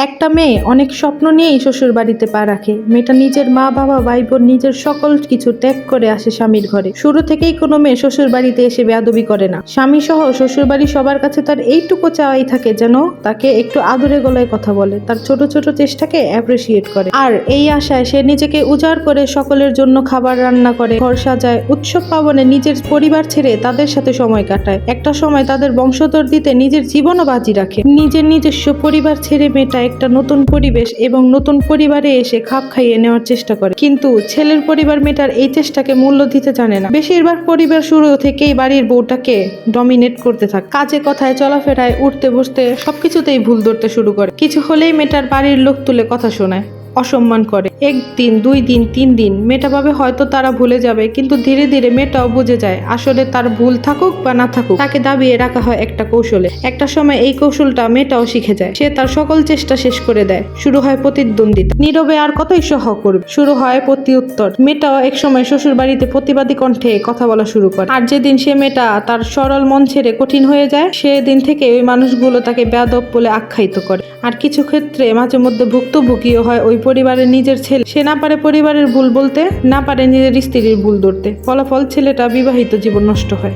একটা মেয়ে অনেক স্বপ্ন নিয়েই শ্বশুর বাড়িতে পা রাখে। মেয়েটা নিজের মা বাবা ভাই বোন নিজের সকল কিছু ত্যাগ করে আসে স্বামীর ঘরে। শুরু থেকেই কোনো মেয়ে শ্বশুর বাড়িতে এসে বেয়াদবি করে না। স্বামী সহ শ্বশুর বাড়ি সবার কাছে তার এইটুকু চাওয়াই থাকে যেন তাকে একটু আদরে গলায় কথা বলে, তার ছোট ছোট চেষ্টাকে অ্যাপ্রিসিয়েট করে। আর এই আশায় সে নিজেকে উজাড় করে সকলের জন্য খাবার রান্না করে, ঘর সাজায়, উৎসব পার্বণে নিজের পরিবার ছেড়ে তাদের সাথে সময় কাটায়। একটা সময় তাদের বংশধর দিতে নিজের জীবনও বাজি রাখে। নিজের নিজস্ব পরিবার ছেড়ে মেয়েটা একটা নতুন পরিবেশ এবং নতুন পরিবারে এসে খাপ খাইয়ে নেওয়ার চেষ্টা করে। কিন্তু ছেলের পরিবার মেয়েটার এই চেষ্টাকে মূল্য দিতে জানে না। বেশিরভাগ পরিবার শুরু থেকেই বাড়ির বউটাকে ডমিনেট করতে থাকে। কাজে কথায় চলাফেরায় উঠতে বসতে সবকিছুতেই ভুল ধরতে শুরু করে। কিছু হলেই মেয়েটার বাড়ির লোক তুলে কথা শোনায়, অসম্মান করে। একদিন, 2 দিন, 3 দিন মেয়েটা ভাবে হয়তো তারা ভুলে যাবে, কিন্তু ধীরে ধীরে মেয়েটাও বুঝে যায় আসলে তার ভুল থাকুক বা না থাকুক তাকে দাবিয়ে রাখা হয় একটা কৌশলে। একটা সময় এই কৌশলটা মেয়েটাও শিখে যায়। সে তার সকল চেষ্টা শেষ করে দেয়। শুরু হয় প্রতিদ্বন্দ্বিতা। নীরবে আর কতই সহ করবে। শুরু হয় প্রতি উত্তর। মেয়েটাও এক সময় শ্বশুর বাড়িতে প্রতিবাদী কণ্ঠে কথা বলা শুরু করে। আর যেদিন সে মেয়েটা তার সরল মন ছেড়ে কঠিন হয়ে যায়, সেদিন থেকে ওই মানুষগুলো তাকে বেয়াদব বলে আখ্যায়িত করে। আর কিছু ক্ষেত্রে মাঝে মধ্যে ভুক্তভোগীও হয় ওই পরিবারের নিজের ছেলে। সে না পারে পরিবারের ভুল বলতে, না পারে নিজের স্ত্রীর ভুল ধরতে। ফলাফল ছেলেটা বিবাহিত জীবন নষ্ট হয়।